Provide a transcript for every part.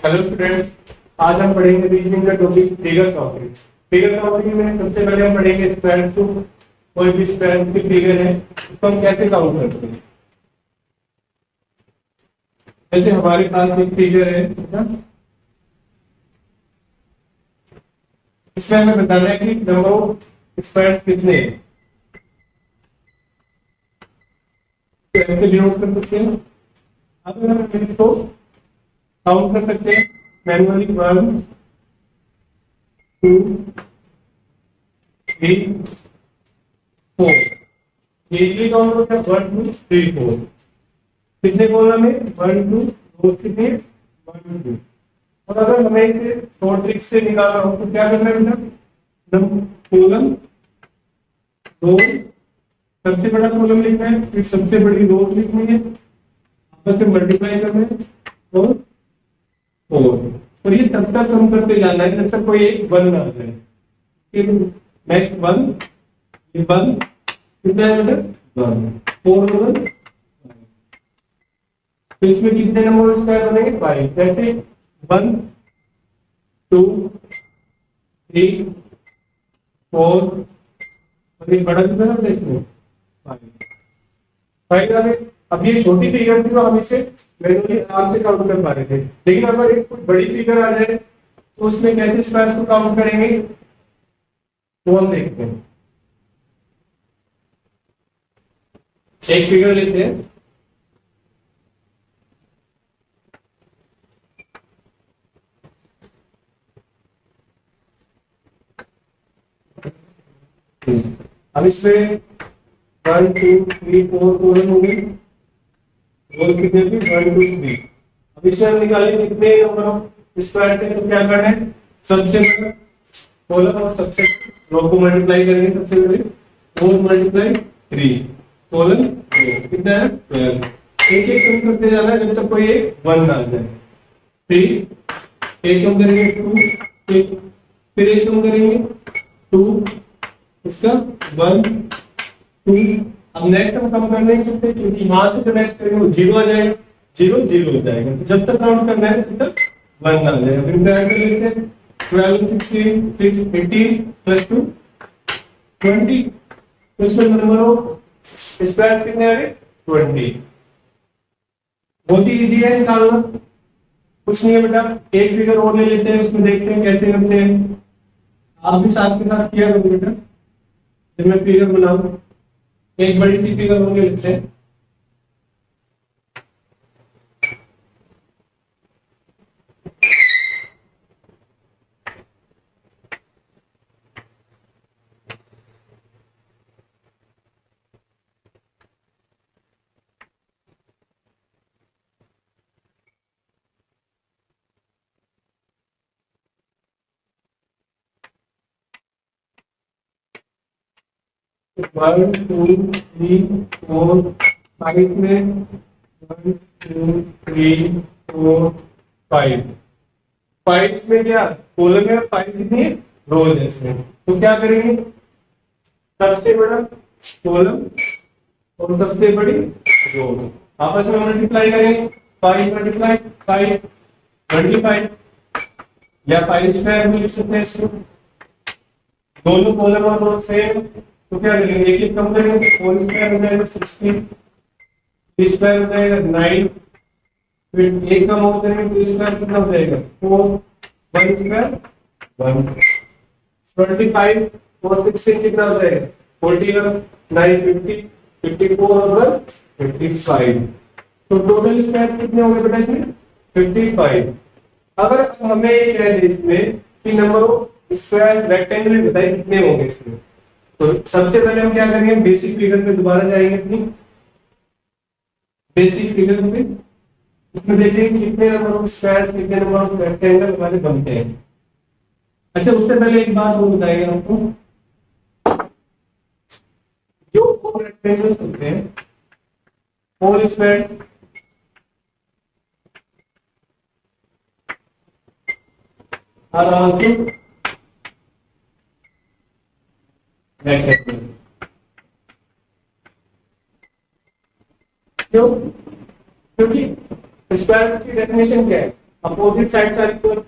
Hello students, आज हम पढ़ेंगे रीजनिंग का topic figure counting. Figure counting में सबसे पहले हम पढ़ेंगे स्क्वायर्स को। कोई भी स्क्वायर्स की फिगर है उसको हम कैसे काउंट करते हैं। जैसे हमारे पास एक फिगर है ना, इसमें हमें बताना है कि नंबर ऑफ स्क्वायर्स कितने हैं। तो ऐसे डिनोट कर सकते हैं। अगर हम इसको काउंट कर सकते हैं मैनुअली 1 2 3 4। ये इजीली काउंट होता है 1 2 3 4। कितने कॉलम है 1 2, रो कितने 1 2। और अगर हमें इसे शॉर्ट ट्रिक से निकालना हो तो क्या करना है बेटा, कॉलम रो सबसे बड़ा कॉलम लिखना है, फिर सबसे बड़ी रो लिखनी है, आपस में मल्टीप्लाई करना है और 4। और ये तब तक कम करते जाना है जब तक कोई एक 1 ना आ जाए। फिर नेक्स्ट 1, ये 1 कितना है बेटा 1 4 1। तो इसमें कितने नंबर स्क्वायर बनेंगे 5। जैसे 1 2 3 4 और ये बड़ा कितना है इसमें 5। अब ये छोटी फिगर थी तो हम इसे मैनुअली आराम से काउंट कर पा रहे थे, लेकिन अगर एक कोई बड़ी फिगर आ जाए तो उसमें कैसे स्क्वायर को काउंट करेंगे वो हम देखते हैं। एक फिगर लेते हैं, अब इसमें 1 2 3 4 कॉलम हो गए, रोज कितने थे 1 2 3। अब इसमें हम निकालें कितने नंबर ऑफ स्क्वायर से, तो क्या करना है सबसे बड़ा कॉलम और सबसे रो को मल्टीप्लाई करेंगे। सबसे बड़े 4 मल्टीप्लाई 3 कॉलम कितना है 12। एक एक कम करते जाना है जब तक कोई एक 1 ना आ जाए। फिर एक कम करेंगे 2 एक, फिर एक कम करेंगे 2, इसका 1 2। अब नेक्स्ट हम कम कर नहीं सकते क्योंकि यहां से जो नेक्स्ट करेंगे वो 0 आ जाएगा, 0 0 हो जाएगा। तो जब तक काउंट करना है तब तक 1 आ जाएगा। फिर ऐड कर लेते हैं 12 16 6 18 प्लस 2 20। तो इसमें नंबर ऑफ स्क्वायर कितने आ गए 20। बहुत ही इजी है निकालना, कुछ नहीं है बेटा। एक फिगर और ले लेते हैं, उसमें देखते हैं कैसे करते हैं। आप भी साथ के साथ किया करो बेटा। जब मैं फिगर बनाऊं एक बड़ी सी फिगर और ले लेते हैं। One two three four five में 1 2 3 4 5। 5 में क्या कॉलम है, 5 कितनी रोज है इसमें। तो क्या करेंगे सबसे बड़ा कॉलम और सबसे बड़ी रो आपस में मल्टीप्लाई करेंगे। 5 मल्टीप्लाई 5 25, या 5 स्क्वायर भी लिख सकते हैं इसको। दोनों कॉलम और रो सेम, तो क्या करेंगे एक एक कम करेंगे। 4 स्क्वायर हो जाएगा 16, 3 स्क्वायर हो जाएगा 9, फिर एक कम और करेंगे 2 स्क्वायर कितना हो जाएगा 4, 1 स्क्वायर 1। 25 और 16 कितना हो जाएगा 40 और 9 50, 54 और 55। तो टोटल स्क्वायर कितने होंगे बेटा इसमें 55। अगर हमें ये कह दे इसमें कि नंबर ऑफ स्क्वायर रेक्टेंगल में बताइए कितने होंगे इसमें, तो सबसे पहले हम क्या करेंगे बेसिक फिगर पे दोबारा जाएंगे अपनी बेसिक फिगर पे। उसमें देखेंगे कितने नंबर ऑफ स्क्वायर्स कितने नंबर ऑफ रेक्टेंगल हमारे बनते हैं। अच्छा उससे पहले एक बात वो बताएंगे आपको, जो 4 रेक्टेंगल्स होते हैं 4 स्क्वायर्स आर आल्सो रेक्टेंगल। क्यों? क्योंकि स्क्वायर की डेफिनेशन क्या है opposite sides are equal,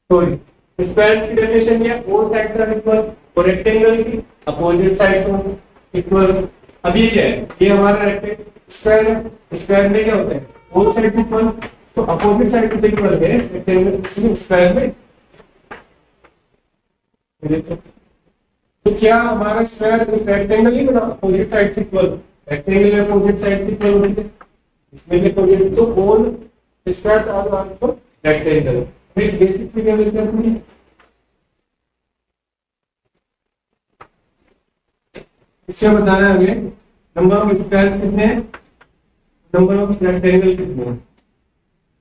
sorry squares की डेफिनेशन क्या है, ऑल साइड्स आर इक्वल, और रेक्टेंगल की अपोजिट साइड्स आर इक्वल। अब ये क्या है, ये हमारा रेक्टेंगल स्क्वायर है, स्क्वायर में क्या होता है ऑल साइड्स इक्वल, तो अपोजिट साइड इक्वल है रेक्टेंगल स्क्वायर में। तो क्या हमारा स्क्वायर रेक्टेंगल ही बना, अपोजिट साइड इक्वल, रेक्टेंगल में अपोजिट साइड इक्वल होती है, इसमें भी अपोजिट, तो all squares are equal rectangle. फिर बेसिक फिगर देखते हैं, इससे बताना है हमें नंबर ऑफ स्क्वायर कितने हैं, नंबर ऑफ रेक्टेंगल कितने हैं।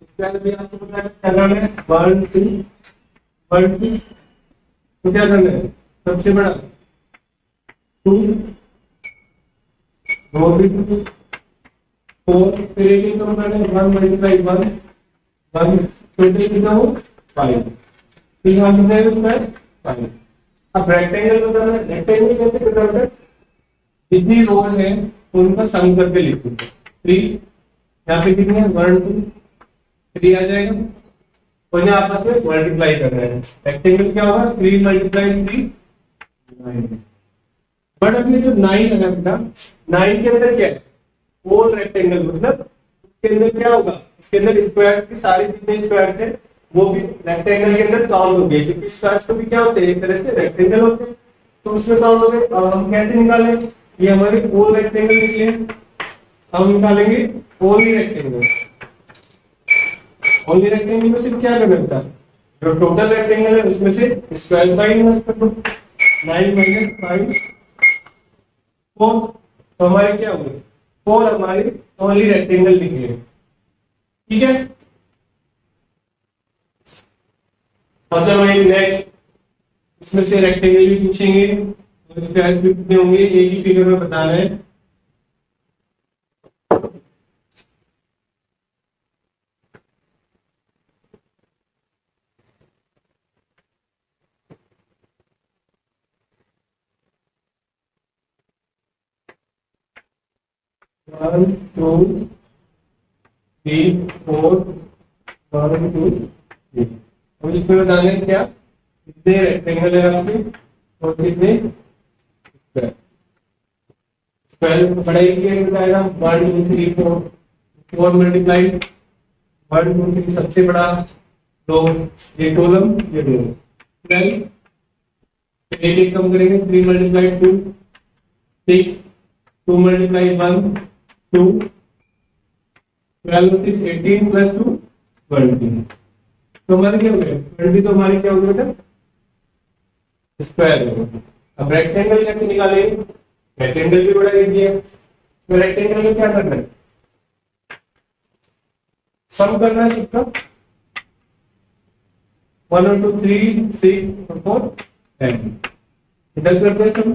स्क्वायर भी आपको पता है क्या करना है, 1 2 1 2, तो क्या करना है सबसे बड़ा 2 2 भी 2 4, फिर एक ही कम करना है 1 मल्टीप्लाई 1 1, टोटल कितना हो 5, फिर यहाँ कितना है स्क्वायर 5। अब रेक्टेंगल बताना है, रेक्टेंगल कैसे पता होता है, जितनी रोड है उनका सम करके लिखो, 3 यहाँ पे कितने 1 2 3 आ जाएगा, और यहाँ आपस में मल्टीप्लाई कर रहे हैं, रेक्टेंगल क्या होगा 3 मल्टीप्लाई 3 9। बट अब ये जो 9 है बेटा, 9 के अंदर क्या है होल रेक्टेंगल, मतलब उसके अंदर क्या होगा, उसके अंदर स्क्वायर की सारी जितने स्क्वायर है वो भी रेक्टेंगल के अंदर काउंट होंगे, क्योंकि स्क्वायर्स को भी क्या होते हैं एक तरह से रेक्टेंगल होते हैं, तो उसमें काउंट होंगे। अब हम कैसे निकालें, ये हमारे होल रेक्टेंगल निकले, हम निकालेंगे ओनली रेक्टेंगल। ओनली रेक्टेंगल में सिर्फ क्या करना होता है, जो टोटल रेक्टेंगल है उसमें से स्क्वायर बाय इनवर्स कर दो, 9 - 5 4, तो हमारे क्या होंगे 4 हमारे ओनली रेक्टेंगल निकले, ठीक है। और चलो एक नेक्स्ट, इसमें से रेक्टेंगल भी पूछेंगे और स्क्वायर्स भी कितने होंगे, एक ही फिगर में बताना है। वन टू थ्री फोर 1 2 3, अब इसमें बताना है क्या कितने रेक्टेंगल है आपके और कितने स्क्वायर। स्क्वायर पढ़ाई की बताएगा 1 2 3 4, 4 मल्टीप्लाई 1 2 3 सबसे बड़ा, तो ये कॉलम ये रो, 12 एक एक कम करेंगे 3 मल्टीप्लाई 2 6, 2 मल्टीप्लाई 1 2, 12 6 18 प्लस 2 20, तो हमारे क्या हो गया 20, तो हमारे क्या हो गया बेटा स्क्वायर हो गया। अब रेक्टेंगल कैसे निकालेंगे, रेक्टेंगल भी बड़ा इजी है, तो रेक्टेंगल में क्या करना है सम करना है सबका, 1 और 2 3 6 और 4 10, इधर करते हैं सम,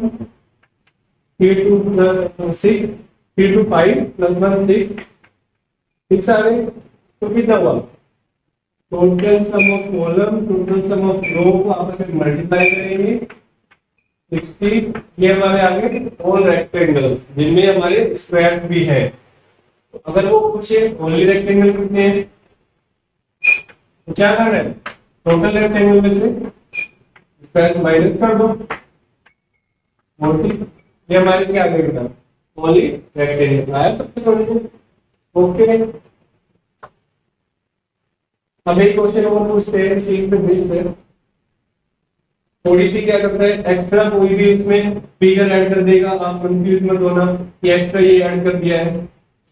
3 2 6 3 2 5 प्लस 1 6 आ गए, तो कितना हुआ total sum of column total sum of row को आपस में मल्टीप्लाई करेंगे 60, ये हमारे आगे ऑल रेक्टेंगल्स जिनमें हमारे स्क्वायर भी है। तो अगर वो पूछे ओनली रेक्टेंगल कितने हैं तो क्या करना है टोटल रेक्टेंगल में से स्क्वायर माइनस कर दो, 40, ये हमारे क्या आ गया बेटा ओनली रेक्टेंगल आया सबसे समझ, ओके। अब एक क्वेश्चन और पूछते हैं सीन पे भेजते हैं, थोड़ी सी क्या करता है एक्स्ट्रा कोई भी इसमें फिगर ऐड कर देगा, आप कंफ्यूज मत होना कि एक्स्ट्रा ये ऐड कर दिया है,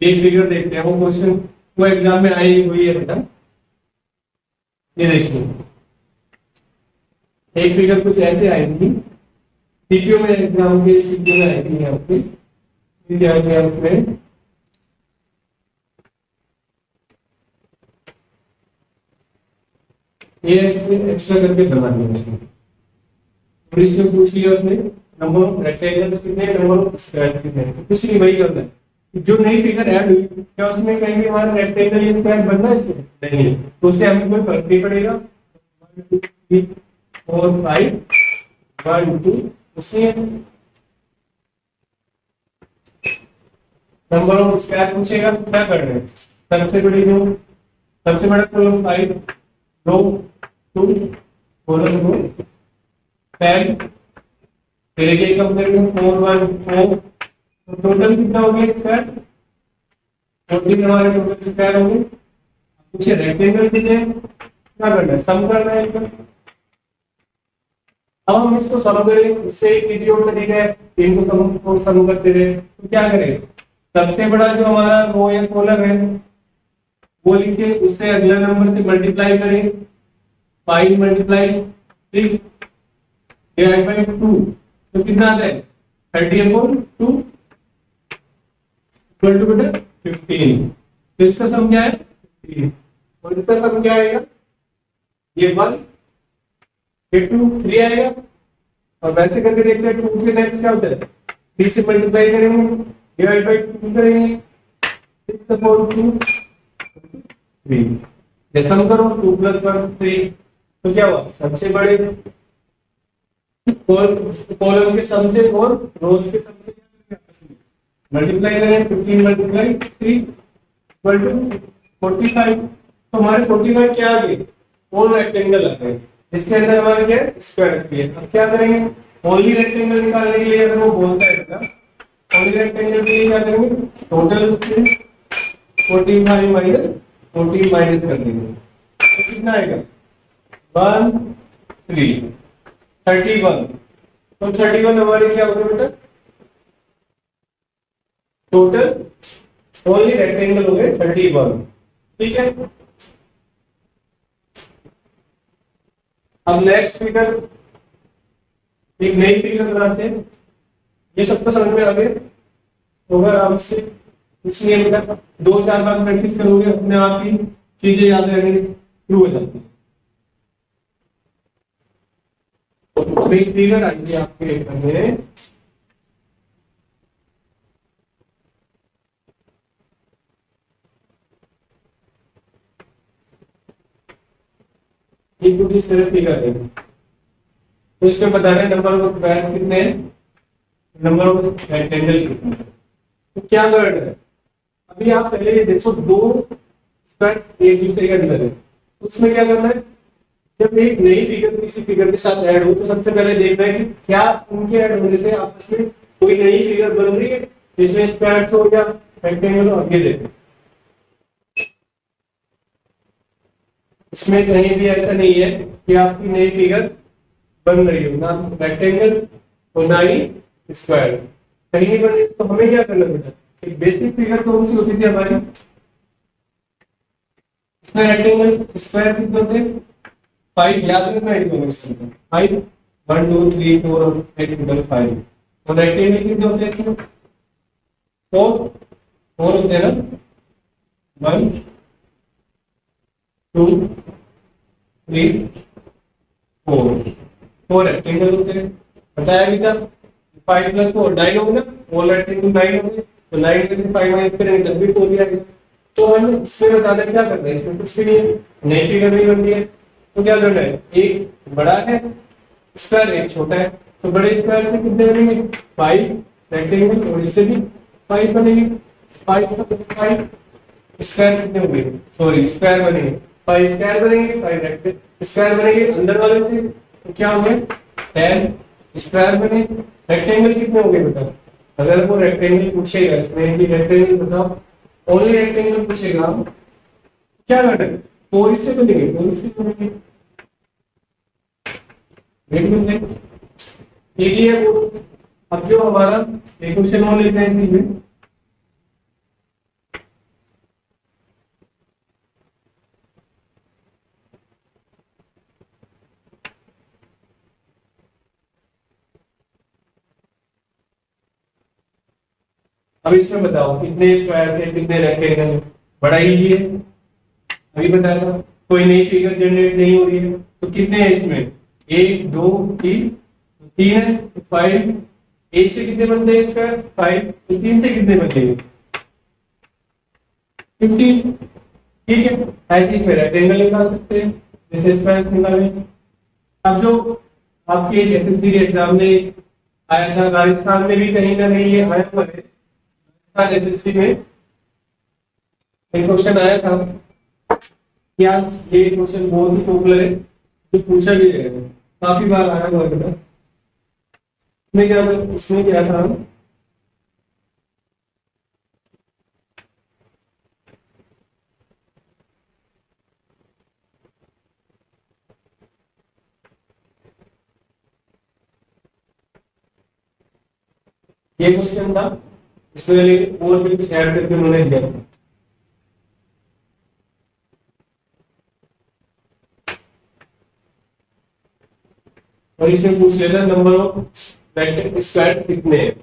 एक फिगर देखते हैं वो क्वेश्चन वो एग्जाम में आई हुई है बेटा, ये देखिए एक फिगर कुछ ऐसे आई थी सीपीयू में, एग्जाम के सीपीयू में आई थी आपकी, क्या किया उसमें ये एक्स्ट्रा करके बना दिया उसने, और इसमें पूछ लिया उसने नंबर ऑफ रेक्टेंगल्स कितने नंबर ऑफ स्क्वायर्स कितने, कुछ नहीं वही करना है, जो नई फिगर ऐड हुई क्या उसमें कहीं भी हमारा रेक्टेंगल या स्क्वायर बनना है इसमें नहीं है, तो उससे हमें कोई फर्क नहीं पड़ेगा, 1 2 3 4 5 1 2 उसी नंबर ऑफ स्क्वायर पूछेगा क्या करना है, सबसे बड़ी रो सबसे बड़ा कॉलम 5, रो 2, कॉलम रो 10, फिर एक कम करेंगे 4 1 4, तो टोटल कितना हो गया स्क्वायर 14 हमारे टोटल स्क्वायर हो गए। कुछ रेक्टेंगल कितने क्या करना है सम करना है इनका। अब हम इसको सम करें इससे एक इजी और तरीका है इनको सम करते रहे तो क्या करें सबसे बड़ा जो हमारा रो या कॉलम है वो लिखे उससे अगला नंबर से मल्टीप्लाई करें 5 मल्टीप्लाई 6 डिवाइड बाय 2 तो कितना आता है 30/2 इक्वल टू बेटा 15। तो इसका सम क्या है 15 और इसका सम क्या आएगा ये 1 ये 2 3 आएगा और वैसे करके देखते हैं 2 के नेक्स्ट क्या होता है 3 से मल्टीप्लाई करेंगे डिवाइड बाय 2 करेंगे 6/2 3 ये सम करो 2 + 1 3 तो क्या हुआ सबसे बड़े कॉलम के सम से और रोज के सम से मल्टीप्लाई करें 15 मल्टीप्लाई 3 इक्वल टू 45। तो हमारे 45 क्या आ गए ऑल रेक्टेंगल आ गए इसके अंदर हमारे क्या स्क्वायर किए। अब क्या करेंगे ओनली रेक्टेंगल निकालने के लिए अगर वो बोलता है बेटा ओनली रेक्टेंगल के लिए क्या करेंगे टोटल उसके 45 माइनस 14 माइनस कर देंगे तो कितना आएगा 1 3 31। तो 31 हमारे क्या होगा बेटा टोटल ओनली रेक्टेंगल हो गए 31। ठीक है अब नेक्स्ट फिगर एक नई फिगर बनाते हैं। ये सबको समझ में आ गया होगा आराम से कुछ नहीं है बेटा 2-4 बार प्रैक्टिस करोगे अपने आप ही चीजें याद रहने शुरू हो जाती है। अब एक फिगर आएगी आपके पेपर में ये कुछ इस तरह फिगर है तो इसमें बताना है नंबर ऑफ स्क्वायर्स कितने हैं नंबर ऑफ रेक्टेंगल कितने हैं। तो क्या करना है अभी आप पहले ये देखो दो स्क्वायर्स एक दूसरे के अंदर है उसमें क्या करना है जब एक नई फिगर किसी फिगर के साथ ऐड हो तो सबसे पहले देखना है कि क्या उनके ऐड होने से आपस में कोई नई फिगर बन रही है जिसमें स्क्वायर्स हो या रेक्टेंगल हो। आगे देखो इसमें कहीं भी ऐसा नहीं है कि आपकी नई फिगर बन रही हो ना रेक्टेंगल और ना ही स्क्वायर कहीं नहीं बन रही। तो हमें क्या करना बेटा एक बेसिक फिगर कौन सी होती थी हमारी इसमें रेक्टेंगल स्क्वायर कितने होते 5 याद रखना इकोनॉमिक्स में 5 1 2 3 4 और 8 टोटल 5 और रेक्टेंगल कितने होते हैं इसमें 4 होते हैं ना 1 2 3 4 रेक्टेंगल होते हैं बताया भी था 5 + 4 9 हो ना ऑल रेक्टेंगल 9 हो गए तो 9 में से 5 माइनस करेंगे तब भी 4 ही आएगा। तो हम इसमें बताना क्या करना है इसमें कुछ भी नहीं है नई फिगर नहीं बनती है तो क्या करना है एक बड़ा है स्क्वायर एक छोटा है तो बड़े स्क्वायर से कितने बनेंगे 5 रेक्टेंगल और इससे भी 5 बनेंगे 5 स्क्वायर कितने होंगे सॉरी स्क्वायर बनेंगे 5 स्क्वायर बनेंगे 5 रेक्टेंगल स्क्वायर बनेंगे अंदर वाले से तो क्या होंगे 10 स्क्वायर बने रेक्टेंगल कितने होंगे बताओ अगर वो रेक्टेंगल पूछेगा इसमें कि रेक्टेंगल बताओ ओनली रेक्टेंगल पूछेगा क्या करना है 4 इससे बनेंगे 4 इससे बनेंगे इजी है वो। अब जो हमारा एक क्वेश्चन और लेते हैं इसी में अब इसमें बताओ कितने स्क्वायर से कितने रेक्टेंगल बड़ा इजी है अभी बताया था कोई नई फिगर जनरेट नहीं हो रही है तो कितने हैं इसमें 1 2 3 3 है 5 1 से कितने बनते हैं स्क्वायर 5 तो 3 से कितने बनते हैं 15। ठीक है ऐसे इसमें रेक्टेंगल निकाल सकते हैं जैसे स्क्वायर निकालें। अब जो आपके एसएससी के एग्जाम में आया था राजस्थान में भी कहीं ना कहीं ये आया हुआ है एसएससी में एक क्वेश्चन आया था क्या ये क्वेश्चन बहुत ही पॉपुलर है, जो पूछा भी है, काफी बार आया हुआ है बेटा। इसमें क्या था, ये क्वेश्चन था, इसमें और भी कुछ ऐड करके उन्होंने दिया था। और इसे पूछ लेता नंबर ऑफ वेक्टर स्क्वायर्स कितने हैं।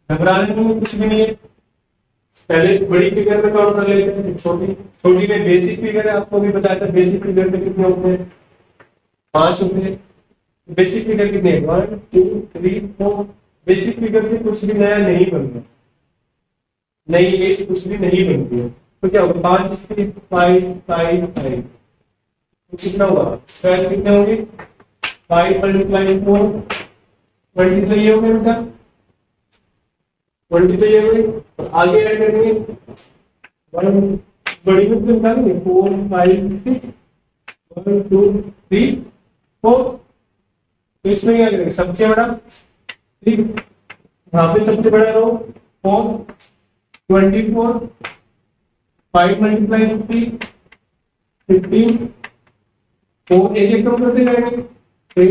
घबराने में कुछ भी नहीं है, पहले बड़ी फिगर में काउंट कर लेते हैं, छोटी छोटी में बेसिक फिगर है, आपको भी बताया था बेसिक फिगर में कितने होते हैं, 5 होते हैं। बेसिक फिगर कितने, 1 2 3 4। बेसिक फिगर से कुछ भी नया नहीं बनता, नई एज कुछ भी नहीं बनती है। तो क्या होगा, 5 इसके 5 5 5, तो कितना होगा, स्क्वायर कितने होंगे, 5 × 4 20, तो ये हो गया बेटा 20, तो ये हो गए। और आगे ऐड करेंगे 1 बड़ी में निकालेंगे 4 5 6 1 2 3 4। तो इसमें क्या करेंगे, सबसे बड़ा 6, यहाँ पे सबसे बड़ा रो 4 24, 5 × 3 15, 4 एक एक कम करते जाएंगे, 3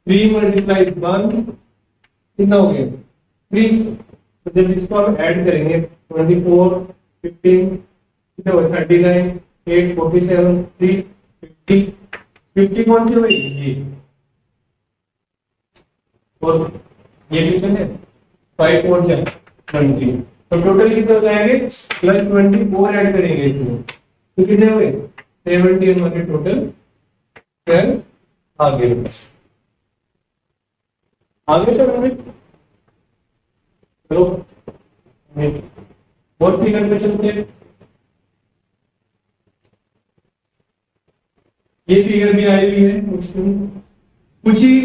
× 1 कितना हो गया 3। तो जब इसको हम ऐड करेंगे 24 15 कितना होगा 39 8 47 3 50 50 कौन सी होगी ये, और ये कितने हैं 5 4 20। तो टोटल कितने हो जाएंगे, +24 ऐड करेंगे इसमें, तो कितने हो गए 70 हमारे टोटल 12 आगे चलो चलो और फिगर पे चलते हैं। ये फिगर भी आई हुई है क्वेश्चन, कुछ ही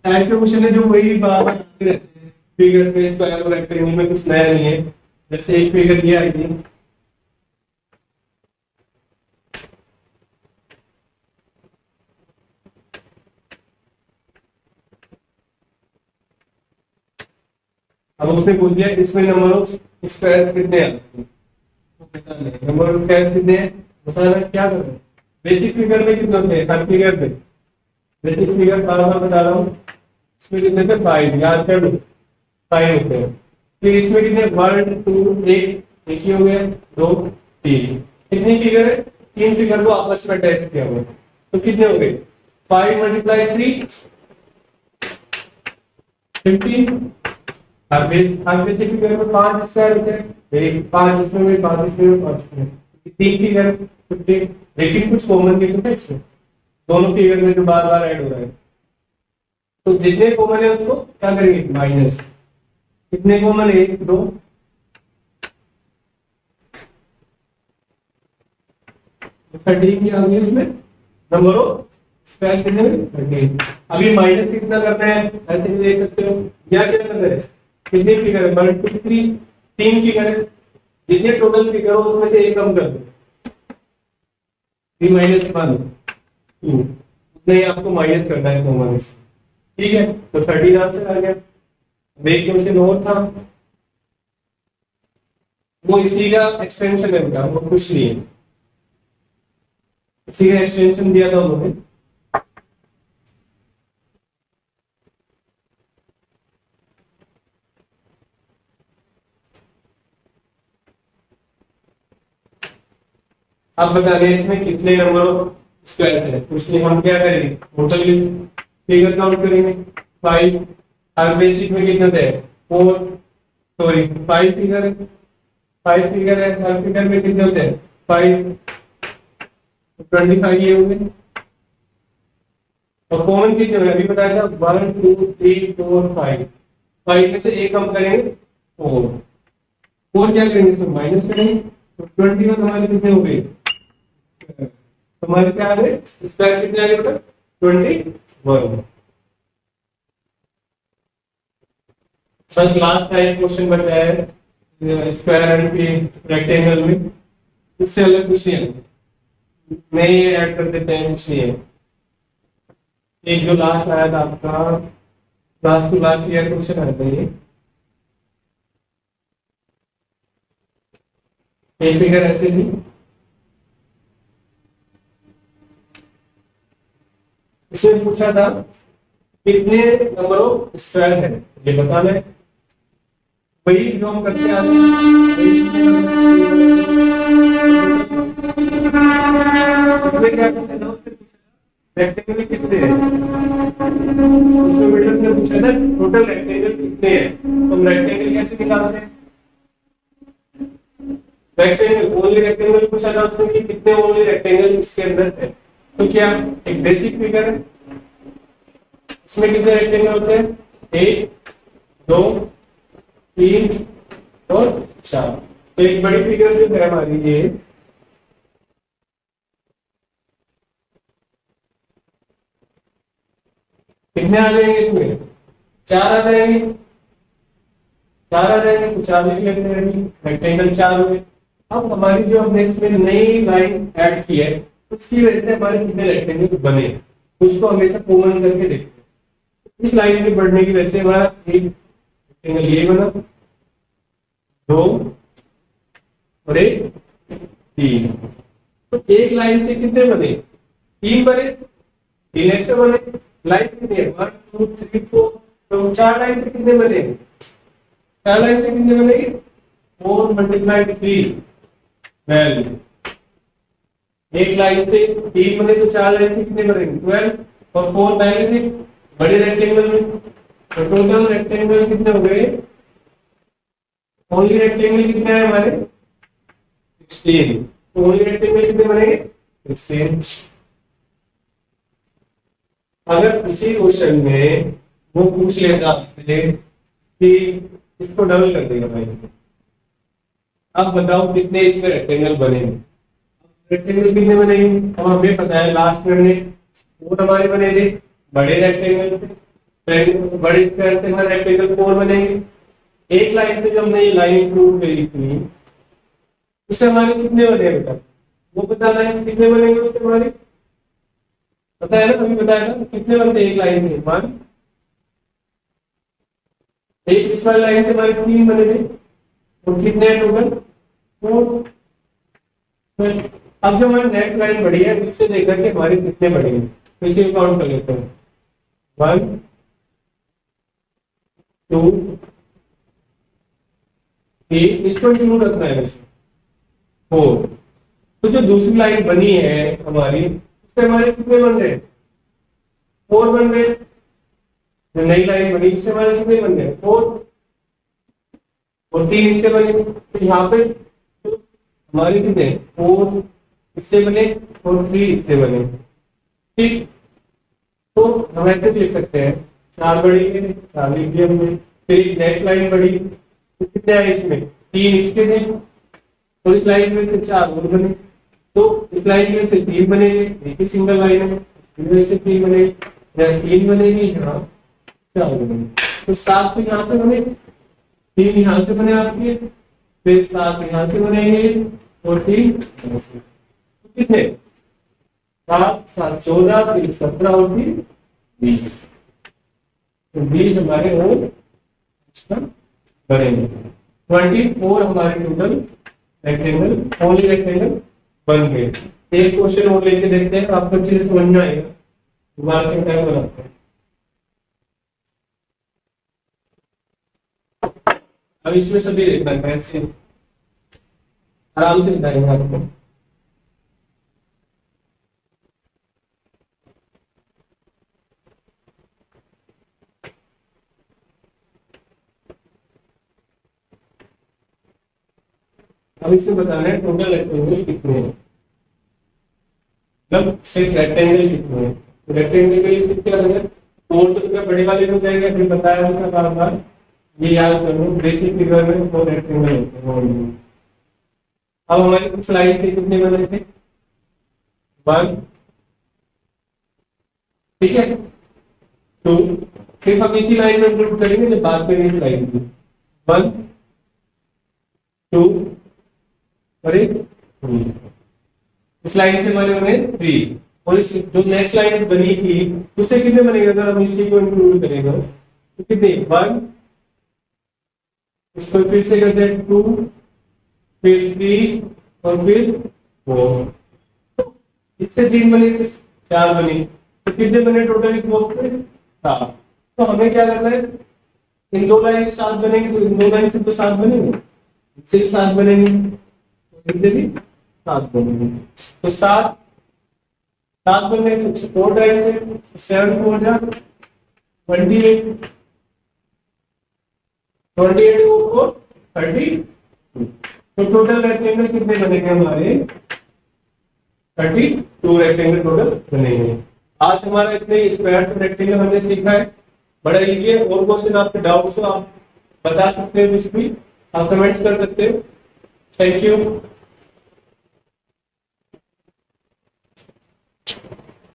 टाइप के क्वेश्चन है जो वही बार बार आते रहते हैं, फिगर पे स्क्वायर और रेक्टेंगल में कुछ नया नहीं है। जैसे एक फिगर ये आई थी, अब उसने पूछ दिया इसमें नंबर ऑफ स्क्वायर्स कितने आते हैं, नंबर ऑफ स्क्वायर्स कितने हैं बताना, क्या करना है। बेसिक फिगर में कितने होते हैं, हर फिगर में बेसिक फिगर बार बार बता रहा हूँ, इसमें कितने थे 5, याद कर लो 5 होते हैं। फिर इसमें कितने 1 2 एक ही हो गया 2 3, कितनी फिगर है, 3 फिगर को आपस में अटैच किया हुआ है, तो कितने हो गए 5 × 3 15। हर बेसिक फिगर में 5 स्क्वायर होते हैं, एक 5 इसमें भी 5 इसमें भी 5 इसमें, 3 फिगर 15। लेकिन कुछ कॉमन भी तो है इसमें, दोनों फिगर में जो बार बार ऐड हो रहा है, तो जितने कॉमन है उसको क्या करेंगे माइनस, कितने कॉमन है 1 2, की आ गई इसमें नंबर ऑफ स्क्वायर कितने में 13। अभी माइनस कितना करना है ऐसे भी देख सकते हो, या क्या करना है, कितने फिगर है 1 2 3, 3 फिगर है, जितने टोटल फिगर हो उसमें से एक कम कर दो, 3 - 1 2, उतना ही आपको माइनस करना है कॉमन से, ठीक है। तो 13 आंसर आ गया। एक क्वेश्चन और था, वो इसी का एक्सटेंशन है बेटा, वो कुछ नहीं है, इसी का एक्सटेंशन दिया था उन्होंने। अब बता दें इसमें कितने नंबर ऑफ स्क्वायर्स है, उसमें हम क्या करेंगे टोटल फिगर काउंट करेंगे। 5 हर बेसिक में कितने थे 4 सॉरी 5 फिगर है, 5 फिगर है, हर फिगर में कितने होते हैं 5, 25 ये हो गए। और कॉमन कितने हुए अभी बताया था 1 2 3 4 5, 5 में से एक कम करेंगे 4, 4 क्या करेंगे इसमें माइनस करेंगे, तो 21 हमारे कितने हो गए, हमारे क्या आ गए स्क्वायर कितने आ गए बेटा 21। बस लास्ट टाइम क्वेश्चन बचा है स्क्वायर एंड रेक्टेंगल में, इससे अलग कुछ नहीं है। में ये ऐड कर देते हैं, कुछ नहीं है। एक जो लास्ट आया था आपका, last to last year question आया था ये, एक फिगर ऐसे थी, इसमें पूछा था कितने नंबर ऑफ स्क्वायर है ये बताना है। वही जो हम करते आ रहे हैं, इसमें क्या पूछा था, रेक्टेंगल कितने हैं, इसमें वीडियो में पूछा था टोटल रेक्टेंगल कितने हैं, तो हम रेक्टेंगल कैसे निकालते हैं, रेक्टेंगल ओनली रेक्टेंगल पूछा था उसमें कि कितने ओनली रेक्टेंगल इसके अंदर है, तो क्या एक बेसिक फिगर है, इसमें कितने रेक्टेंगल होते हैं, 1 2 3 और 4। तो एक बड़ी फिगर जो है हमारी ये, कितने आ जाएंगे इसमें, 4 आ जाएंगे, 4 आ जाएंगे, तो 4 लिख लेते हैं, रेक्टेंगल 4 हुए। अब हमारी जो हमने इसमें नई लाइन ऐड की है उसकी वजह से हमारे कितने रेक्टेंगल बने, उसको हमेशा कॉमन करके देखते हैं। इस लाइन के बढ़ने की वजह से हमारा एक रेक्टेंगल ये बना, 2 और 1 3। तो एक लाइन से कितने बने, 3 बने, 3 एक्स्ट्रा बने, लाइन कितने 1 2 3 4, तो 4 लाइन से कितने बने, 4 लाइन से कितने बनेंगे, 4 × 3 12। एक लाइन से 3 बने तो 4 लाइन से कितने बनेंगे, 12 और 4 पहले थे बड़े रेक्टेंगल में, तो टोटल रेक्टेंगल कितने हो गए, ओनली रेक्टेंगल कितने हैं हमारे 16। तो ओनली रेक्टेंगल कितने बनेंगे 16। अगर इसी क्वेश्चन में वो पूछ लेता आपसे कि इसको डबल कर देगा भाई, अब बताओ कितने इसमें रेक्टेंगल बनेंगे, रेक्टेंगल कितने बनेंगे, अब हमें पता है लास्ट में हमने 4 हमारे बने थे बड़े रेक्टेंगल से, बड़े स्क्वायर से हमारे रेक्टेंगल 4 बनेंगे। एक लाइन से जब हमने ये लाइन इंक्लूड करी थी उससे हमारे कितने बने बेटा, वो बताना है कितने बनेंगे उसके हमारे, पता है ना, अभी बताया था कितने बनते एक लाइन से, 1, एक इस वाली लाइन से हमारे 3 बने थे, तो कितने हैं टोटल 4। अब जो हमारी नेक्स्ट लाइन बढ़ी है इससे देखकर के हमारे कितने बढ़ेंगे, तो इसे काउंट कर लेते हैं, 1 2 3, इसको इंक्लूड रखना है वैसे 4। तो जो दूसरी लाइन बनी है हमारी उससे हमारे कितने बन रहे, 4 बन रहे, जो नई लाइन बनी उससे हमारे कितने बन रहे, 4 और 3 इससे बने, तो यहाँ पे हमारे कितने 4 इससे बने और 3 इससे बने, ठीक। तो हम ऐसे लिख सकते हैं 4 बड़ी है, 4 लिख दिया हमने, फिर नेक्स्ट लाइन बड़ी तो कितने आए इसमें 3 इसके थे, तो इस लाइन में से 4 और बने, तो इस लाइन में से 3 बनेंगे, एक ही सिंगल लाइन है इसमें से 3 बनेंगे, 3 बनेंगे यहाँ 4 बनेंगे, तो 7 तो यहाँ से बने, 3 यहाँ से बने आपके, फिर 7 यहाँ से बनेंगे और 3 यहाँ से, तो कितने 7 7 14, फिर 17 और फिर 20, तो 20 हमारे वो बनेंगे, 24 हमारे टोटल रेक्टेंगल ओनली रेक्टेंगल बन गए। एक क्वेश्चन और लेके देखते हैं, आपको अच्छे से समझ में आएगा, दोबारा से टाइम बनाते हैं। अब इसमें सभी देखना है, ऐसे आराम से बताएंगे आपको। अब इसमें बताना है टोटल रेक्टेंगल कितने हैं, मतलब सिर्फ रेक्टेंगल कितने हैं, तो रेक्टेंगल के लिए सिर्फ क्या करना है, 4 तो क्या बड़े वाले हो जाएंगे, अभी बताया उनका बार बार, ये याद कर लो, बेसिक फिगर में 4 रेक्टेंगल होते हैं। अब हमारी कुछ लाइन से कितने बने थे 1, ठीक है 2, सिर्फ हम इसी लाइन में इंक्लूड करेंगे जब बात करेंगे इस लाइन की, 1 2 और 1 3। इस लाइन से हमारे बने 3 और इस जो नेक्स्ट लाइन बनी थी उससे कितने बनेगा अगर हम इसी को इंक्लूड करेंगे तो कितने 1 इसको फिर से करते हैं 2 फिर 3 और फिर 4 इससे 3 बने इससे 4 बने तो कितने बने टोटल इस बॉक्स में 7 तो हमें क्या करना है इन दो लाइन के साथ बनेंगे तो इन दो लाइन से तो 7 बनेंगे इससे भी 7 बनेंगे तो इनसे भी 7 बनेंगे तो 7 बने तो 4 टाइम्स से 7 4 जा 28 28 को 32 तो टोटल रेक्टेंगल कितने बनेंगे हमारे 32 रेक्टेंगल टोटल बनेंगे। आज हमारा इतने स्क्वायर रेक्टेंगल हमने सीखा है, बड़ा इजी है। और क्वेश्चन आपके डाउट्स हो आप बता सकते हो, कुछ भी आप कमेंट्स कर सकते हो। Thank you.